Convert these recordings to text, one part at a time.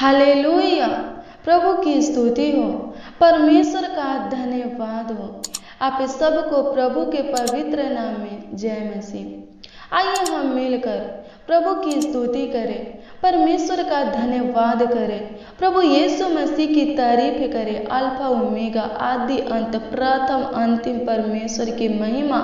Hallelujah. प्रभु की स्तुति हो, परमेश्वर का धन्यवाद हो। आप सबको प्रभु के पवित्र नाम में जय मसीह। आइए हम मिलकर प्रभु की स्तुति करें, परमेश्वर का धन्यवाद करें, प्रभु यीशु मसीह की तारीफ करें। अल्फा ओमेगा, आदि अंत, प्रथम अंतिम परमेश्वर की महिमा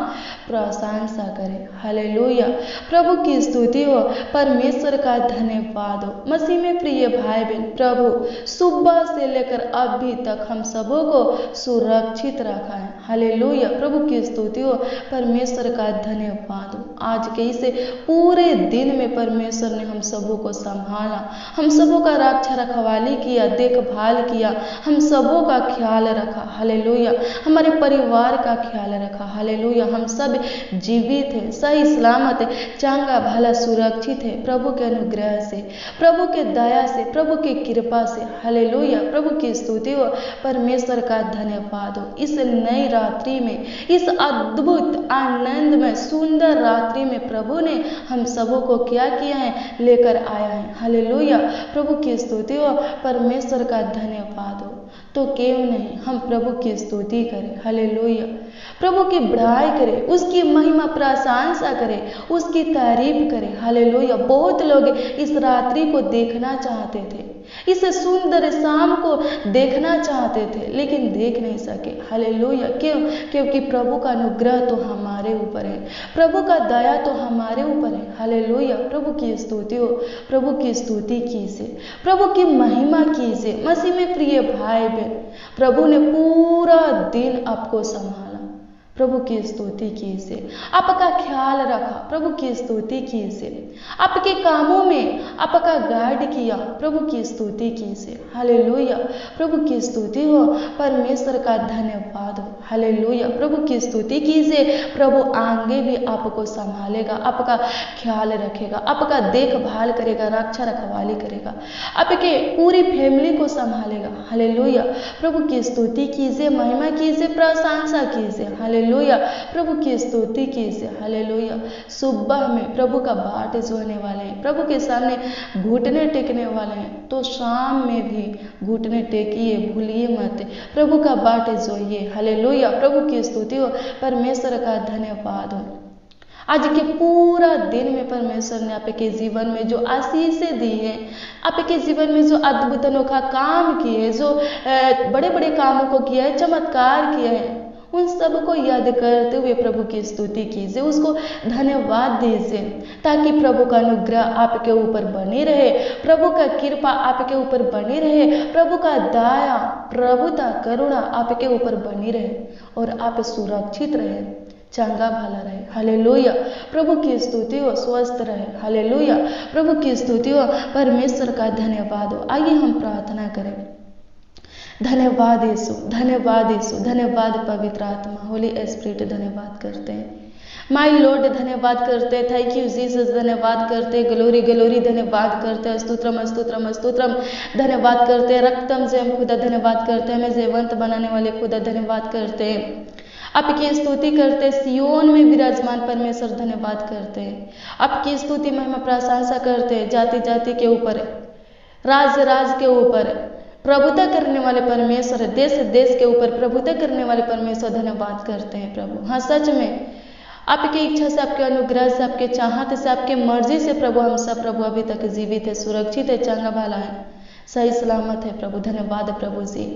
प्रशंसा करें। हालेलुया। प्रभु की स्तुति हो, परमेश्वर का धन्यवाद हो। मसीह में प्रिय भाई बहन, प्रभु सुबह से लेकर अभी तक हम सबों को सुरक्षित रखा है। हालेलुया। प्रभु की स्तुति हो, परमेश्वर का धन्यवाद हो। आज के इस पूरे दिन में परमेश्वर ने हम सबों को संभाला, हम सबों का रक्षा रखवाली किया, देखभाल किया, हम सबों का ख्याल रखा। हालेलुया। हमारे परिवार का ख्याल रखा। हालेलुया। हम सब जीवित है, सही सलामत है, चंगा भला सुरक्षित है प्रभु के अनुग्रह से, प्रभु के दया से, प्रभु की कृपा से। हालेलुया। प्रभु की स्तुति हो, परमेश्वर का धन्यवाद हो। इस नई रात्रि में, इस अद्भुत आनंद में सुंदर रात्रि में प्रभु ने हम सबों को क्या किया है, लेकर आया है। हालेलुया। प्रभु की स्तुति हो, परमेश्वर का धन्यवाद हो। तो क्यों नहीं हम प्रभु की स्तुति करें। हालेलुया। प्रभु की बढ़ाई करें, उसकी महिमा प्रशंसा करें, उसकी तारीफ करें। हालेलुया। बहुत लोग इस रात्रि को देखना चाहते थे, इस सुंदर शाम को देखना चाहते थे, लेकिन देख नहीं सके। हालेलुया। क्यों? क्योंकि प्रभु का अनुग्रह तो हमारे ऊपर है, प्रभु का दया तो हमारे ऊपर है। हालेलुया। प्रभु की स्तुति हो, प्रभु की स्तुति कीजिए, प्रभु की महिमा कीजिए। मसीह में प्रिय भाई बहन, प्रभु ने पूरा दिन आपको संभाला, प्रभु की स्तुति कीजिए। आपका ख्याल रखा, प्रभु की स्तुति कीजिए। आपके कामों में आपका गाइड किया, प्रभु की स्तुति कीजिए। हालेलुया। प्रभु की स्तुति हो, परमेश्वर का धन्यवाद हो। हालेलुया। प्रभु की स्तुति कीजिए। प्रभु आगे भी आपको संभालेगा, आपका ख्याल रखेगा, आपका देखभाल करेगा, रक्षा रखवाली करेगा, आपके पूरी फैमिली को संभालेगा। हालेलुया। प्रभु की स्तुति कीजिए, महिमा कीजिए, प्रशंसा कीजिए। हालेलुया। प्रभु की स्तुति कीजिए। हालेलुया। सुबह में प्रभु का बाट जोने वाले हैं, प्रभु के सामने घुटने टेकने वाले हैं, तो शाम में भी घुटने टेकिए, भूलिए मत, प्रभु का बाट जोइए। हालेलुया। प्रभु की स्तुति हो, परमेश्वर का धन्यवाद हो। आज के पूरा दिन में परमेश्वर ने आपके जीवन में जो आशीषें दी है, आपके जीवन में जो अद्भुत अनोखा काम किए, जो बड़े बड़े कामों को किया है, चमत्कार किया है, उन सब को याद करते हुए प्रभु की स्तुति कीजिए, उसको धन्यवाद दीजिए, ताकि प्रभु का अनुग्रह आपके ऊपर बनी रहे, प्रभु का कृपा आपके ऊपर बनी रहे, प्रभु का दया, प्रभुता, करुणा आपके ऊपर बनी रहे और आप सुरक्षित रहे, चंगा भला रहे। हालेलुया। प्रभु की स्तुति हो, स्वस्थ रहे। हालेलुया। प्रभु की स्तुति हो, परमेश्वर का धन्यवाद हो। आइए हम प्रार्थना करें। धन्यवाद यीशु, धन्यवाद यीशु, धन्यवाद पवित्र आत्मा, होली स्पिरिट, धन्यवाद करते हैं माय लॉर्ड, धन्यवाद करते हैं। थैंक यू जीसस, धन्यवाद करते हैं। ग्लोरी ग्लोरी, धन्यवाद करते हैं। स्तोत्रम स्तोत्रम स्तोत्रम, धन्यवाद करते हैं। रक्तम जयम खुदा, धन्यवाद करते हैं। हमें जयवंत बनाने वाले खुदा, धन्यवाद करते हैं। आपकी स्तुति करते, सियोन में विराजमान परमेश्वर, धन्यवाद करते हैं। आपकी स्तुति महिमा प्रशंसा करते हैं। जाति जाति के ऊपर, राज राज के ऊपर प्रभुता करने वाले परमेश्वर, देश देश के ऊपर प्रभुता करने वाले परमेश्वर, धन्यवाद करते हैं प्रभु। हाँ, सच में आपकी इच्छा से, आपके अनुग्रह से, आपके चाहत से, आपके मर्जी से प्रभु हम सब प्रभु अभी तक जीवित है, सुरक्षित है, चंगा भला है, सही सलामत है प्रभु। धन्यवाद प्रभु जी,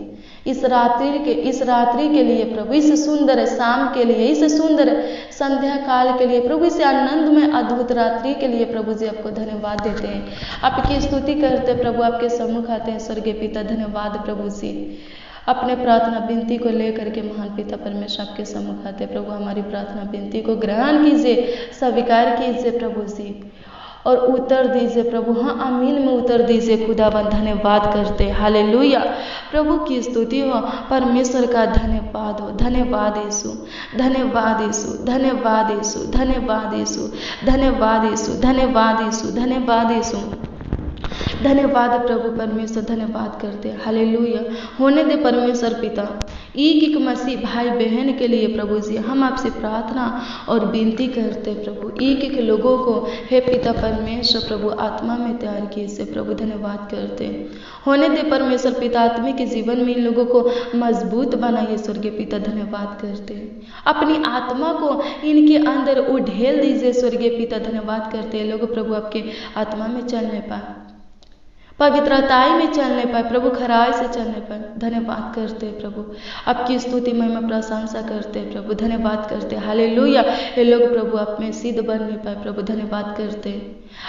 इस रात्रि के लिए प्रभु, इस सुंदर शाम के लिए, इस सुंदर संध्या काल के लिए प्रभु, इस आनंद में अद्भुत रात्रि के लिए प्रभु जी आपको धन्यवाद देते हैं। आपकी स्तुति करते प्रभु, आपके सम्मुख आते हैं स्वर्गीय पिता। धन्यवाद प्रभु जी। अपने प्रार्थना विनती को लेकर के महान पिता परमेश्वर आपके सम्मुख आते प्रभु, हमारी प्रार्थना विनती को ग्रहण कीजिए, स्वीकार कीजिए प्रभु जी, और उत्तर दीजिए प्रभु। हाँ, आमीन में उत्तर दीजिए खुदावन। धन्यवाद करते। हालेलुया। प्रभु की स्तुति हो, परमेश्वर का धन्यवाद हो। धन्यवाद यीशु, धन्यवाद यीशु, धन्यवाद यीशु, धन्यवाद यीशु, धन्यवाद यीशु, धन्यवाद यीशु, धन्यवाद यीशु, धन्यवाद प्रभु परमेश्वर, धन्यवाद करते। हालेलुया। होने दे परमेश्वर पिता एक एक मसीह भाई बहन के लिए प्रभु जी हम आपसे प्रार्थना और विनती करते प्रभु, एक एक लोगों को हे पिता परमेश्वर प्रभु आत्मा में तैयार किए से प्रभु धन्यवाद करते होने दे परमेश्वर पिता आत्मिक के जीवन में इन लोगों को मजबूत बनाइए स्वर्गीय पिता धन्यवाद करते अपनी आत्मा को इनके अंदर उढेल दीजिए स्वर्गीय पिता धन्यवाद करते लोग प्रभु आपके आत्मा में चलने पाए, पवित्रताई में चलने पाए प्रभु, खराई से चलने पाए धन्यवाद करते प्रभु, आपकी स्तुति महिमा प्रशंसा करते प्रभु धन्यवाद करते हालेलुया। ये लोग प्रभु आप में सिद्ध बन नहीं पाए प्रभु धन्यवाद करते,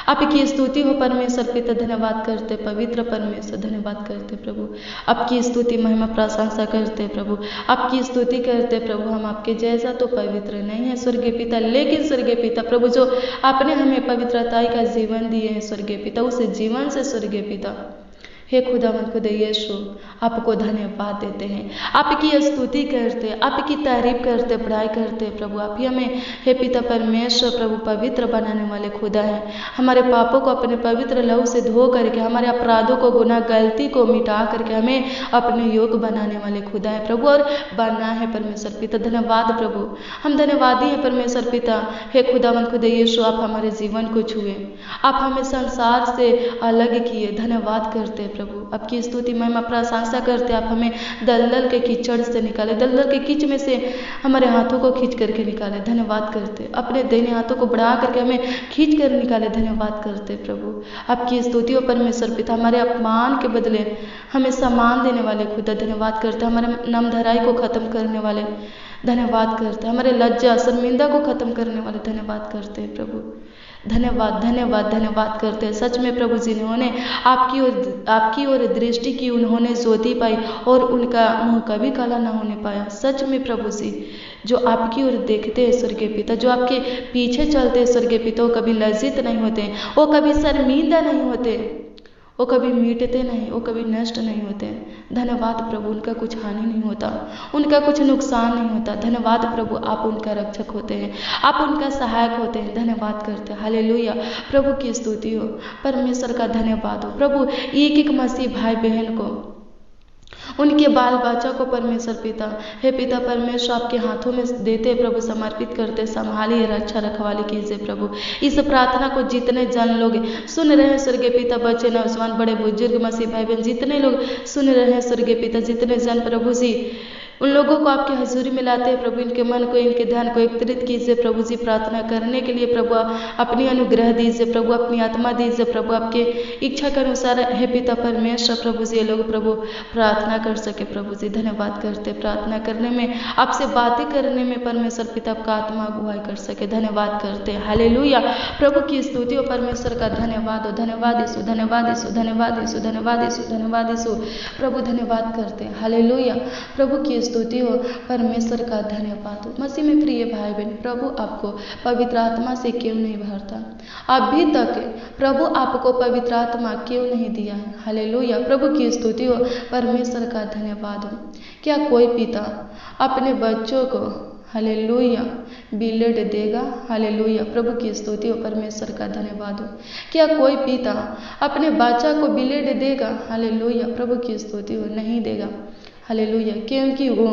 आपकी स्तुति हो परमेश्वर पिता धन्यवाद करते, पवित्र परमेश्वर धन्यवाद करते प्रभु, आपकी स्तुति महिमा प्रशंसा करते प्रभु, आपकी स्तुति करते प्रभु। हम आपके जैसा तो पवित्र नहीं है स्वर्गीय पिता, लेकिन स्वर्गीय पिता प्रभु जो आपने हमें पवित्रताई का जीवन दिए हैं स्वर्गीय पिता, उस जीवन से स्वर्गीय पिता हे खुदावन खुदा यीशु आपको धन्यवाद देते हैं, आपकी स्तुति करते, आपकी तारीफ करते, बड़ाई करते प्रभु। आप ही हमें हे पिता परमेश्वर प्रभु पवित्र बनाने वाले खुदा हैं, हमारे पापों को अपने पवित्र लहू से धो करके, हमारे अपराधों को गुनाह गलती को मिटा करके हमें अपने योग बनाने वाले खुदा है प्रभु, और बनना है परमेश्वर पिता धन्यवाद प्रभु। हम धन्यवादी हैं परमेश्वर पिता हे खुदावन खुदा यीशु, आप हमारे जीवन को छुए, आप हमें संसार से अलग किए, धन्यवाद करते प्रभु, आपकी स्तुति महिमा प्रशंसा करते। आप हमें दलदल के कीचड़ से निकाले, दलदल के कीच में से हमारे हाथों को खींच करके निकाले, धन्यवाद करते, अपने दाहिने हाथों को बढ़ा करके हमें खींच कर निकाले, धन्यवाद करते प्रभु। आपकी स्तुति हो परमेश्वर पिता, हमारे अपमान के बदले हमें सम्मान देने वाले खुदा धन्यवाद करते, हमारे नामधराई को खत्म करने वाले धन्यवाद करते, हमारे लज्जा शर्मिंदा को खत्म करने वाले धन्यवाद करते हैं प्रभु, धन्यवाद धन्यवाद धन्यवाद करते हैं। सच में प्रभु जिन्होंने आपकी ओर दृष्टि की उन्होंने ज्योति पाई और उनका मुंह कभी काला ना होने पाया। सच में प्रभु जी जो आपकी ओर देखते हैं स्वर्गीय पिता, जो आपके पीछे चलते हैं स्वर्गीय पिता, वो कभी लज्जित नहीं होते, वो कभी शर्मिंदा नहीं होते, वो कभी मिटते नहीं, वो कभी नष्ट नहीं होते। धन्यवाद प्रभु, उनका कुछ हानि नहीं होता, उनका कुछ नुकसान नहीं होता। धन्यवाद प्रभु, आप उनका रक्षक होते हैं, आप उनका सहायक होते हैं, धन्यवाद करते हैं हालेलुया। प्रभु की स्तुति हो, परमेश्वर का धन्यवाद हो प्रभु। एक एक मसीह भाई बहन को, उनके बाल बच्चा को परमेश्वर पिता हे पिता परमेश्वर आपके हाथों में देते प्रभु, समर्पित करते, संभालिए, रक्षा रखवाली कीजिए प्रभु। इस प्रार्थना को जितने जन लोग सुन रहे हैं स्वर्गीय पिता, बच्चे नौजवान बड़े बुजुर्ग मसीह भाई बहन जितने लोग सुन रहे हैं स्वर्गीय पिता, जितने जन प्रभु जी उन लोगों को आपकी हजूरी में लाते हैं प्रभु, इनके मन को, इनके ध्यान को एकत्रित कीजिए प्रभु जी, प्रार्थना करने के लिए प्रभु अपनी अनुग्रह दीजिए प्रभु, अपनी आत्मा दीजिए प्रभु, आपके इच्छा के अनुसार हे पिता परमेश्वर प्रभु जी ये लोग प्रभु प्रार्थना कर सके प्रभु जी। धन्यवाद करते, प्रार्थना करने में, आपसे बातें करने में परमेश्वर पिता आपका आत्मा अगुवाई कर सके, धन्यवाद करते हालेलुया। प्रभु की स्तुति हो, परमेश्वर का धन्यवाद हो, धन्यवाद यीशु, धन्यवाद यीशु, धन्यवाद यीशु, धन्यवाद यीशु, धन्यवाद यीशु प्रभु, धन्यवाद करते हालेलुया। प्रभु की स्तुति हो, परमेश्वर का धन्यवाद हो। मसीह में प्रिय भाई बहन, प्रभु आपको पवित्र आत्मा से क्यों नहीं भरता? अभी तक प्रभु आपको पवित्र आत्मा क्यों नहीं दिया है? हालेलुया। प्रभु की स्तुति हो, परमेश्वर का धन्यवाद हो। क्या कोई पिता अपने बच्चों को हालेलुया बिलेट देगा? हालेलुया। प्रभु की स्तुति हो, परमेश्वर का धन्यवाद हो। क्या कोई पिता अपने बच्चा को बिलेट देगा? हालेलुया। प्रभु की स्तुति हो, नहीं देगा। हालेलुया। क्योंकि वो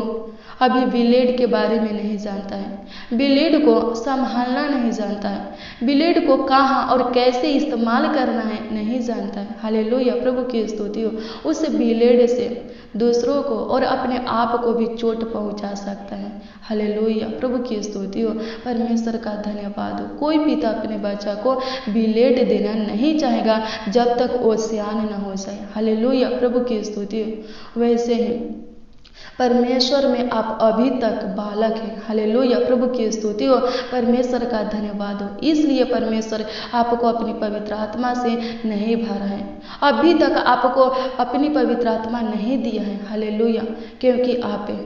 अभी ब्लेड के बारे में नहीं जानता है, ब्लेड को संभालना नहीं जानता है, ब्लेड को कहाँ और कैसे इस्तेमाल करना है नहीं जानता है। हालेलुया। प्रभु की स्तुति हो। उस ब्लेड से दूसरों को और अपने आप को भी चोट पहुंचा सकता है। हालेलुया। प्रभु की स्तुति हो, परमेश्वर का धन्यवाद हो। कोई पिता अपने बच्चा को ब्लेड देना नहीं चाहेगा जब तक वो सियान न हो जाए। हालेलुया। प्रभु की स्तुति हो। वैसे ही परमेश्वर में आप अभी तक बालक हैं। हालेलुया। प्रभु की स्तुति हो, परमेश्वर का धन्यवाद हो। इसलिए परमेश्वर आपको अपनी पवित्र आत्मा से नहीं भरा है, अभी तक आपको अपनी पवित्र आत्मा नहीं दिया है। हालेलुया। क्योंकि आप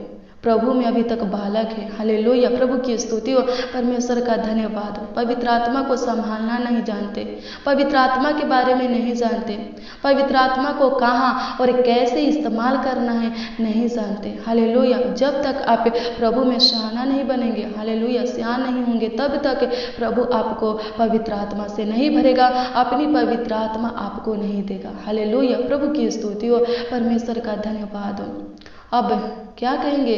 प्रभु में अभी तक बालक है। हालेलुया। प्रभु की स्तुति हो, परमेश्वर का धन्यवाद हो। पवित्र आत्मा को संभालना नहीं जानते, पवित्र आत्मा के बारे में नहीं जानते, पवित्र आत्मा को कहाँ और कैसे इस्तेमाल करना है नहीं जानते। हालेलुया। जब तक आप प्रभु में सियाना नहीं बनेंगे, हालेलुया, सियान नहीं होंगे, तब तक प्रभु आपको पवित्र आत्मा से नहीं भरेगा, अपनी पवित्र आत्मा आपको नहीं देगा। हालेलुया। प्रभु की स्तुति हो, परमेश्वर का धन्यवाद हो। अब क्या कहेंगे,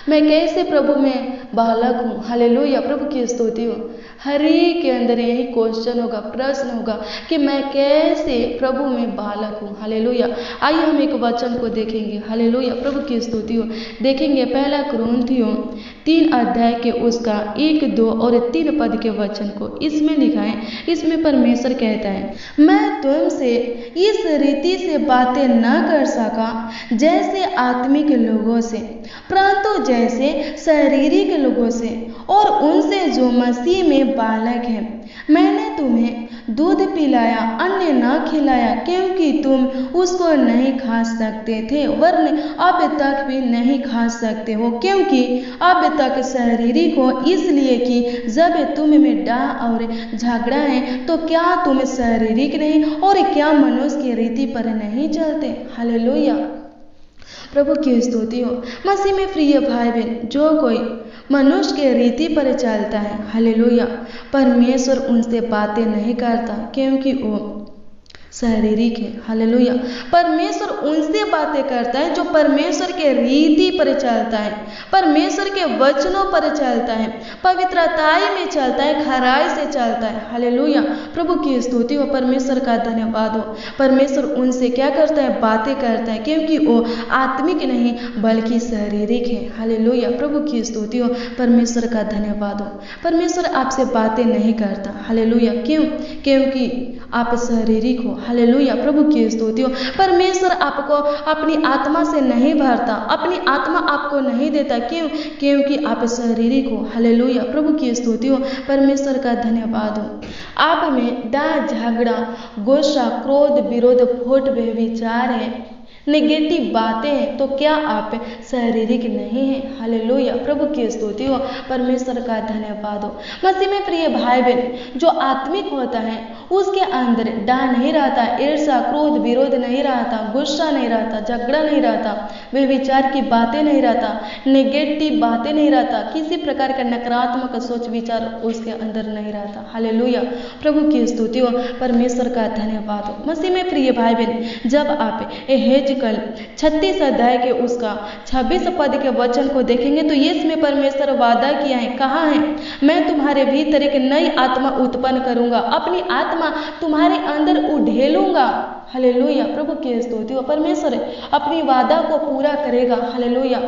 मैं कैसे प्रभु में बालक हूँ। हालेलुया, प्रभु की स्तुति हो। हर एक के अंदर यही क्वेश्चन होगा, प्रश्न होगा कि मैं कैसे प्रभु में बालक हूँ। हालेलुया। आइए हम एक वचन को देखेंगे। हालेलुया, प्रभु की स्तुति हो। देखेंगे पहला कुरिन्थियों 3 अध्याय के उसका 1, 2 और 3 पद के वचन को। इसमें लिखा है, इसमें परमेश्वर कहता है, मैं तुमसे इस रीति से बातें न कर सका जैसे आत्मिक लोगों से, परंतु जैसे शारीरिक लोगों से और उनसे जो मसीह में बालक है। मैंने तुम्हें दूध पिलाया, अन्न न खिलाया, क्योंकि तुम उसको नहीं खा सकते थे, वरन अब तक भी नहीं खा सकते हो, क्योंकि अब तक शारीरिक हो। इसलिए कि जब तुम में डाह और झगड़ा है तो क्या तुम शारीरिक नहीं और क्या मनुष्य की रीति पर नहीं चलते। हालेलुया, प्रभु की स्तुति हो। मसीह में प्रिय भाई बहन, जो कोई मनुष्य के रीति पर चलता है, हालेलुया, परमेश्वर उनसे बातें नहीं करता, क्योंकि वो शारीरिक है। हालेलुया, परमेश्वर उनसे बातें करता है जो परमेश्वर के रीति पर चलता है, परमेश्वर के वचनों पर चलता है, पवित्रताई में चलता है, खराई से चलता है। हालेलुया, प्रभु की स्तुति हो। परमेश्वर का धन्यवाद हो। परमेश्वर उनसे क्या करता है, बातें करता है, क्योंकि वो आत्मिक नहीं बल्कि शारीरिक है। हालेलुया, प्रभु की स्तुति हो। परमेश्वर का धन्यवाद हो। परमेश्वर आपसे बातें नहीं करता। हालेलुया, क्यों? क्योंकि आप शारीरिक हो। हालेलुया, प्रभु की स्तुति हो। परमेश्वर आपको अपनी आत्मा से नहीं भरता, अपनी आत्मा आपको नहीं देता। क्यों? क्योंकि आप शारीरिक हो। हालेलुया, प्रभु की स्तुति हो। परमेश्वर का धन्यवाद हो। आप में डाह, झगड़ा, गुस्सा, क्रोध, विरोध, फूट, व्यभिचार है, नेगेटिव बातें हैं, तो क्या आप शारीरिक नहीं हैं? हालेलुया, प्रभु की स्तुति हो। परमेश्वर का धन्यवाद हो। मसीह में प्रिय भाई बहन, जो आत्मिक होता है उसके अंदर डाह नहीं रहता, ईर्ष्या, क्रोध, विरोध नहीं रहता, गुस्सा नहीं रहता, झगड़ा नहीं रहता, व्यभिचार की बातें नहीं रहता, नेगेटिव बातें नहीं रहता, किसी प्रकार का नकारात्मक सोच विचार उसके अंदर नहीं रहता। हालेलुया, प्रभु की स्तुति हो। परमेश्वर का धन्यवाद हो। मसीह में प्रिय भाई बहन, जब आप हेजकल 36 अध्याय के उसका 26 पद के वचन को देखेंगे तो इसमें परमेश्वर वादा किया है, कहा है, मैं तुम्हारे भीतर एक नई आत्मा उत्पन्न करूंगा, अपनी आत्मा तुम्हारे अंदर उढेलूंगा। हालेलुया, प्रभु की स्तुति हो। परमेश्वर अपनी वादा को पूरा करेगा। हालेलुया,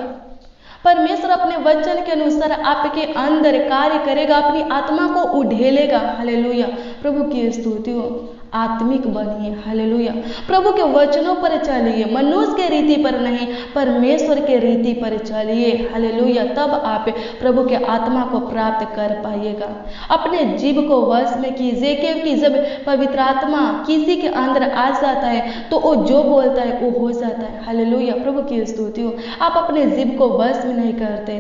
परमेश्वर अपने वचन के अनुसार आपके अंदर कार्य करेगा, अपनी आत्मा को उढेलेगा। हालेलुया, प्रभु की स्तुति हो। आत्मिक बनिए। हालेलुया, प्रभु के वचनों पर चलिए, मनुष्य के रीति पर नहीं, परमेश्वर के रीति पर चलिए। हालेलुया, तब आप प्रभु के आत्मा को प्राप्त कर पाइएगा। अपने जीव को वश में कीजिए, क्योंकि जब पवित्र आत्मा किसी के अंदर आ जाता है तो वो जो बोलता है वो हो जाता है। हालेलुया, प्रभु की स्तुति हो। आप अपने जीव को वश में नहीं करते,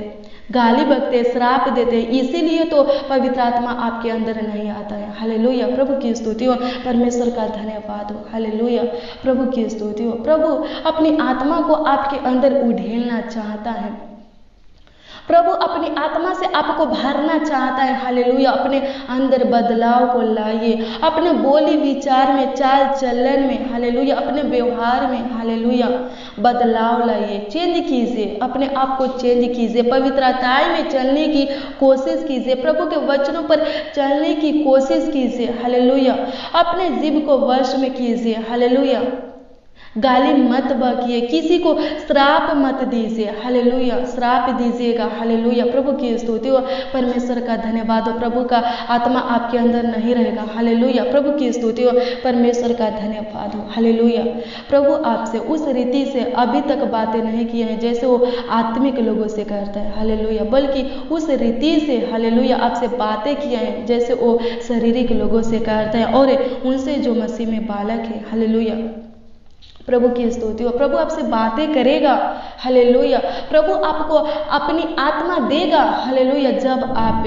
गाली बकते, श्राप देते, इसीलिए तो पवित्र आत्मा आपके अंदर नहीं आता है। हालेलुया, प्रभु की स्तुति हो। परमेश्वर का धन्यवाद हो। हालेलुया, प्रभु की स्तुति हो। प्रभु अपनी आत्मा को आपके अंदर उढेलना चाहता है। प्रभु अपनी आत्मा से आपको भरना चाहता है। हालेलुया, अपने अंदर बदलाव को लाइए, अपने बोली विचार में, चाल चलन में, हालेलुया, अपने व्यवहार में, हालेलुया, बदलाव लाइए, चेंज कीजिए, अपने आप को चेंज कीजिए, पवित्रताई में चलने की कोशिश कीजिए, प्रभु के वचनों पर चलने की कोशिश कीजिए। हालेलुया, अपने जीव को वश में कीजिए। हालेलुया, गाली मत बकिए, किसी को श्राप मत दीजिए। हालेलुया, श्राप दीजिएगा। हालेलुया, प्रभु की स्तुति हो। परमेश्वर का धन्यवाद हो। प्रभु का आत्मा आपके अंदर नहीं रहेगा। हालेलुया, प्रभु की स्तुति हो। परमेश्वर का धन्यवाद हो। हालेलुया, प्रभु आपसे उस रीति से अभी तक बातें नहीं किए हैं जैसे वो आत्मिक लोगों से करता है। हालेलुया, बल्कि उस रीति से, हालेलुया, आपसे बातें किए हैं जैसे वो शारीरिक लोगों से करता है और उनसे जो मसीह में बालक है। हालेलुया, प्रभु की स्तुति हो। प्रभु आपसे बातें करेगा। हालेलुया, प्रभु आपको अपनी आत्मा देगा। हालेलुया, जब आप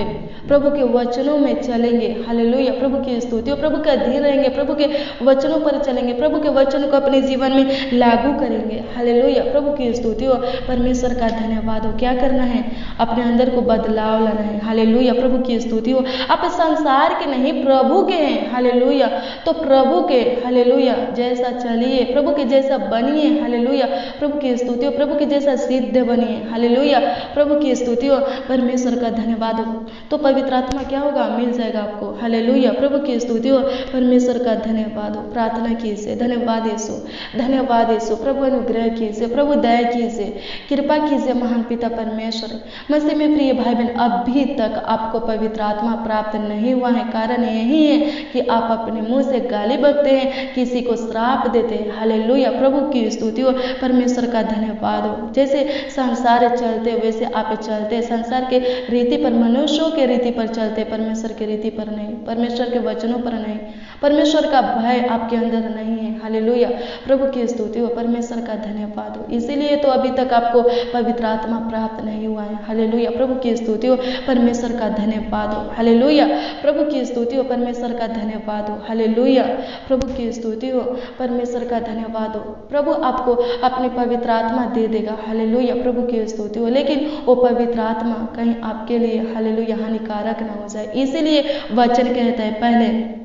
प्रभु के वचनों में चलेंगे, हालेलुया, प्रभु की स्तुति हो, प्रभु के अधीन रहेंगे, प्रभु के वचनों पर चलेंगे, प्रभु के वचनों को अपने जीवन में लागू करेंगे, हालेलुया, प्रभु की स्तुति हो। परमेश्वर का धन्यवाद हो। क्या करना है? अपने अंदर को बदलाव लाना है, हालेलुया, प्रभु की स्तुति हो। आप संसार के नहीं प्रभु के हैं, हालेलुया, तो प्रभु के, हालेलुया, जैसा चलिए, प्रभु के जैसा बनिए, हालेलुया, प्रभु की स्तुति हो, प्रभु के जैसा सिद्ध बनिए, हालेलुया, प्रभु की स्तुति हो। परमेश्वर का धन्यवाद हो, तो पवित्र आत्मा क्या होगा? मिल जाएगा आपको, हालेलुया, प्रभु की स्तुति हो। परमेश्वर का धन्यवाद हो। प्रार्थना कीजिए, धन्यवाद यीशु, धन्यवाद यीशु, प्रभु अनुग्रह कीजिए, प्रभु दया कीजिए, कृपा कीजिए महान पिता परमेश्वर। मसीह में प्रिय भाई बहन, अभी तक आपको पवित्र आत्मा प्राप्त नहीं हुआ है, कारण यही है कि आप अपने मुंह से गाली बकते हैं, किसी को श्राप देते हैं, हालेलुया, प्रभु की स्तुति हो। परमेश्वर का धन्यवाद हो। जैसे संसार चलते वैसे आप चलते, संसार के रीति पर, मनुष्यों के रीति पर चलते, परमेश्वर के रीति पर नहीं, परमेश्वर के वचनों पर नहीं, परमेश्वर का भय आपके अंदर नहीं है, हालेलुया, प्रभु की स्तुति हो। परमेश्वर का धन्यवाद हो। इसीलिए तो अभी तक आपको पवित्र आत्मा प्राप्त नहीं हुआ है, हालेलुया, प्रभु की स्तुति हो। परमेश्वर का धन्यवाद हो, हालेलुया, प्रभु की स्तुति हो। परमेश्वर का धन्यवाद हो, हालेलुया, प्रभु की स्तुति हो। परमेश्वर का धन्यवाद हो। प्रभु आपको अपनी पवित्र आत्मा दे देगा, हालेलुया, प्रभु की स्तुति हो। लेकिन वो पवित्र आत्मा कहीं आपके लिए, हालेलुया, हानिकारक ना हो जाए, इसीलिए वचन कहता है पहले,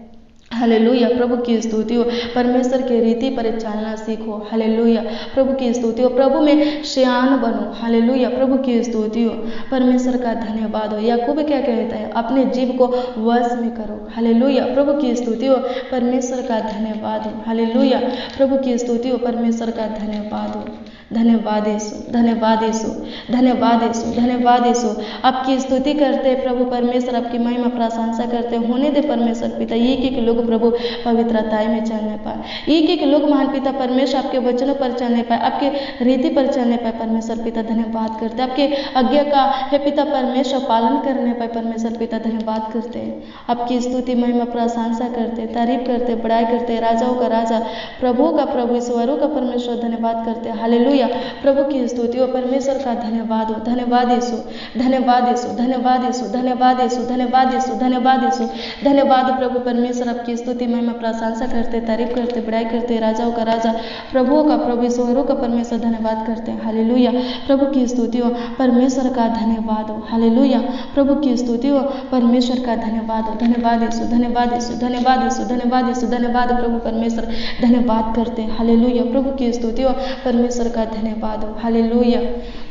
हालेलुया, प्रभु की स्तुति हो, परमेश्वर के रीति पर चलना सीखो, हालेलुया, प्रभु की स्तुति हो। प्रभु में श्यान बनो, हालेलुया, प्रभु की स्तुति हो। परमेश्वर का धन्यवाद हो। याकूब क्या कहता है? अपने जीव को वश में करो, हालेलुया, प्रभु की स्तुति हो। परमेश्वर का धन्यवाद हो, हालेलुया, प्रभु की स्तुति हो। परमेश्वर का धन्यवाद हो। धन्यवाद यीशु, धन्यवाद यीशु, धन्यवाद यीशु, धन्यवाद यीशु। आपकी स्तुति करते प्रभु परमेश्वर, आपकी महिमा प्रशंसा करते होने दे परमेश्वर पिता। एक लोग प्रभु पवित्रताई में चलने पाए, एक लोग महान पिता परमेश्वर आपके वचनों पर चलने पाए, आपके रीति पर चलने पाए, परमेश्वर पिता धन्यवाद करते। आपके आज्ञा का हे पिता परमेश्वर पालन करने पाए, परमेश्वर पिता धन्यवाद करते हैं। आपकी स्तुति महिमा प्रशंसा करते, तारीफ करते, बड़ाई करते, राजाओं का राजा, प्रभु का प्रभु, ईश्वरों का परमेश्वर धन्यवाद करते, हालेलुया, प्रभु की स्तुति हो। परमेश्वर का धन्यवाद हो। धन्यवाद यीशु, धन्यवाद यीशु, धन्यवाद यीशु, धन्यवाद यीशु, धन्यवाद यीशु, धन्यवाद यीशु, धन्यवाद प्रभु परमेश्वर। आपकी स्तुति महिमा प्रशंसा करते, तारीफ करते, बड़ाई करते, राजाओं का राजा, प्रभुओं का प्रभु, ईश्वरों का परमेश्वर धन्यवाद करते हैं, हालेलुया, प्रभु की स्तुति हो। परमेश्वर का धन्यवाद हो, हालेलुया, प्रभु की स्तुति हो। परमेश्वर का धन्यवाद हो। धन्यवाद यीशु, धन्यवाद यीशु, धन्यवाद यीशु, धन्यवाद यीशु, धन्यवाद प्रभु परमेश्वर धन्यवाद करते हैं, हालेलुया, प्रभु की स्तुति हो। परमेश्वर का धन्यवाद हो, हालेलुया।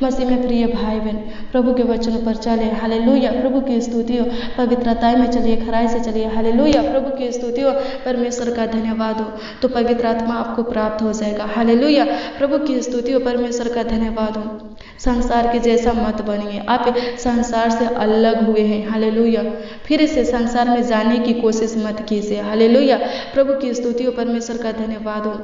मसीह में प्रिय भाई बहन, प्रभु के वचनों पर चले, हालेलुया, प्रभु की स्तुति हो। पवित्रताई में चलिए, खराई से चलिए, हालेलुया, प्रभु की स्तुति हो। परमेश्वर का धन्यवाद हो, तो पवित्र आत्मा आपको प्राप्त हो जाएगा, हालेलुया, प्रभु की स्तुति हो। परमेश्वर का धन्यवाद हो। संसार के जैसा मत बनिए, आप संसार से अलग हुए हैं, हालेलुया, फिर से संसार में जाने की कोशिश मत कीजिए, हालेलुया, प्रभु की स्तुति हो। परमेश्वर का धन्यवाद हो।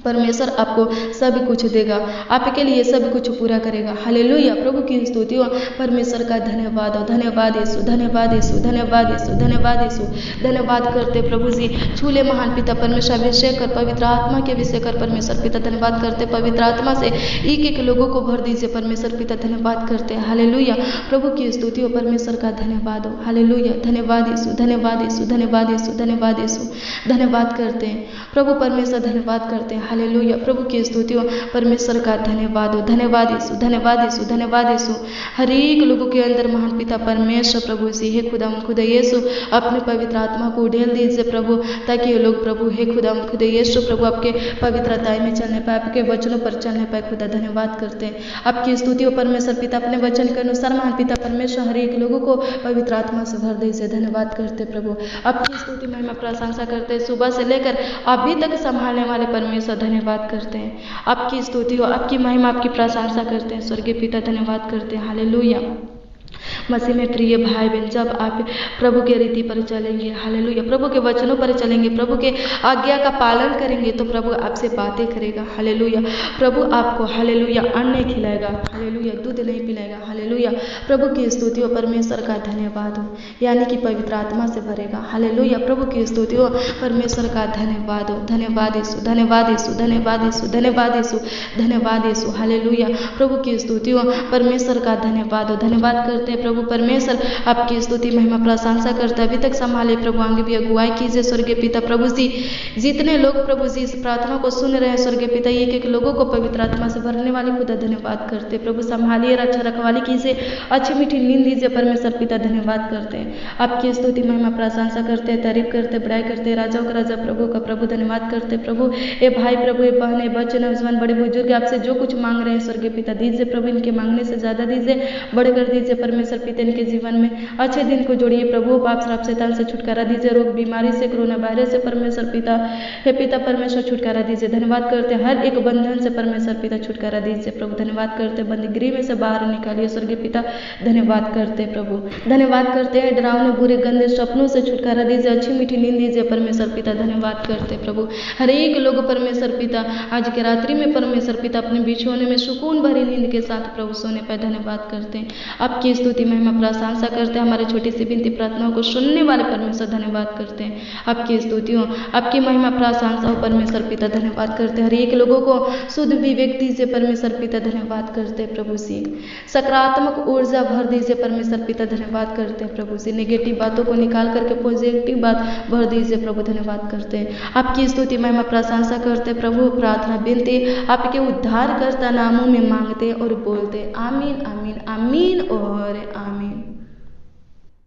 परमेश्वर आपको सब कुछ देगा, आपके लिए सब कुछ पूरा करेगा, हालेलुया, प्रभु की स्तुति हो। परमेश्वर का धन्यवाद हो। धन्यवाद यीशु, धन्यवाद यीशु, धन्यवाद यीशु, धन्यवाद यीशु, धन्यवाद करते प्रभु जी। छूले महान पिता परमेश्वर, अभिषेक कर, पवित्र आत्मा के अभिषेक कर परमेश्वर पिता, धन्यवाद करते। पवित्र आत्मा से एक लोगों को भर दीजिए परमेश्वर पिता, धन्यवाद करते, हालेलुया, प्रभु की स्तुति हो। परमेश्वर का धन्यवाद हो, हालेलुया, धन्यवाद यीशु, धन्यवाद यीशु, धन्यवाद यीशु, धन्यवाद यीशु, धन्यवाद करते हैं प्रभु परमेश्वर, धन्यवाद करते हैं, हालेलुया, प्रभु की स्तुति हो। परमेश्वर का धन्यवाद हो। धन्यवाद यीशु, धन्यवाद यीशु, धन्यवाद यीशु। हर एक लोगों के अंदर महान पिता परमेश्वर प्रभु से हे खुदा यीशु अपने पवित्र आत्मा को ढेल दीजिए प्रभु, ताकि ये लोग प्रभु हे खुदा यीशु प्रभु आपके पवित्रताई में चलने पाए, आपके वचनों पर चलने पाए। खुदा धन्यवाद करते हैं, आपकी स्तुति हो परमेश्वर पिता। अपने वचन के अनुसार महान पिता परमेश्वर हर एक लोगों को पवित्र आत्मा से भर दीजिए। धन्यवाद करते प्रभु, आपकी स्तुति महिमा प्रशंसा करते, सुबह से लेकर अभी तक संभालने वाले परमेश्वर धन्यवाद करते हैं। आपकी स्तुति हो, आपकी महिमा, आपकी प्रशंसा करते हैं स्वर्गीय पिता, धन्यवाद करते हैं, हालेलुया। मसीह में प्रिय भाई बहन, जब आप प्रभु के रीति पर चलेंगे, हालेलुया, प्रभु के वचनों पर चलेंगे, प्रभु के आज्ञा का पालन करेंगे, तो प्रभु आपसे बातें करेगा, हालेलुया, प्रभु आपको हालेलुया अन्न खिलाएगा, हालेलुया, दूध नहीं पिलाएगा, हालेलुया, प्रभु की स्तुति हो। परमेश्वर का धन्यवाद हो, यानी कि पवित्र आत्मा से भरेगा, हालेलुया, प्रभु की स्तुति हो। परमेश्वर का धन्यवाद हो। धन्यवाद यीशु, धन्यवाद यीशु, धन्यवाद यीशु, धन्यवाद यीशु, धन्यवाद यीशु, हालेलुया, प्रभु की स्तुति हो। परमेश्वर का धन्यवाद हो। धन्यवाद करते प्रभु प्रभु परमेश्वर आपकी स्तुति महिमा प्रशंसा करते, अभी तक संभाले प्रभु, आगे भी अगुवाई कीजिए स्वर्गीय पिता प्रभु जी। जितने लोग प्रभु जी इस प्रार्थना को सुन रहे हैं स्वर्गीय पिता, एक एक लोगों को पवित्र आत्मा से भरने वाले खुदा धन्यवाद करते प्रभु, संभालिए रक्षा रखवाली कीजिए, अच्छी मीठी नींद दीजिए परमेश्वर पिता, धन्यवाद करते हैं आपकी स्तुति महिमा प्रशंसा करते हैं, तारीफ करते, बड़ाई करते, राजाओं का राजा प्रभु का प्रभु धन्यवाद करते प्रभु। ए भाई प्रभु, ए बहने, बच्चे, नौजवान, बड़े बुजुर्ग आपसे जो कुछ मांग रहे हैं स्वर्गीय पिता दीजिए प्रभु, इनके मांगने से ज़्यादा दीजिए, बड़े कर दीजिए परमेश्वर पिता, इनके जीवन में अच्छे दिन को जोड़िए प्रभु, पाप श्राप शैतान से छुटकारा दीजिए, रोग बीमारी से, कोरोना वायरस से परमेश्वर पिता, हे पिता परमेश्वर छुटकारा दीजिए, धन्यवाद करते हर एक बंधन से परमेश्वर पिता छुटकारा दीजिए प्रभु, धन्यवाद करते बंदीगृह में से बाहर निकालिए स्वर्गीय पिता, धन्यवाद करते प्रभु, धन्यवाद करते हैं डरावने बुरे गंदे सपनों से छुटकारा दीजिए, अच्छी मीठी नींद दीजिए परमेश्वर पिता, धन्यवाद करते प्रभु। हर एक लोग परमेश्वर पिता आज के रात्रि में परमेश्वर पिता अपने बिछौने में सुकून भरी नींद के साथ प्रभु सोने पर धन्यवाद करते हैं, आपकी स्तुति महिमा प्रशंसा करते हैं, हमारे छोटी सी विनती प्रार्थनाओं को सुनने वाले परमेश्वर धन्यवाद करते हैं, आपकी स्तुतियों आपकी महिमा प्रशंसा हो परमेश्वर पिता, धन्यवाद करते हैं, हर एक लोगों को शुद्ध विवेक दीजिए परमेश्वर पिता, धन्यवाद करते हैं प्रभु जी, सकारात्मक ऊर्जा भर दीजिए परमेश्वर पिता, धन्यवाद करते हैं प्रभु जी, नेगेटिव बातों को निकाल करके पॉजिटिव बात भर दीजिए प्रभु, धन्यवाद करते हैं, आपकी स्तुति महिमा प्रशंसा करते हैं प्रभु, प्रार्थना विनती आपके उद्धारकर्ता नामों में मांगते और बोलते, आमीन आमीन आमीन और आमीन।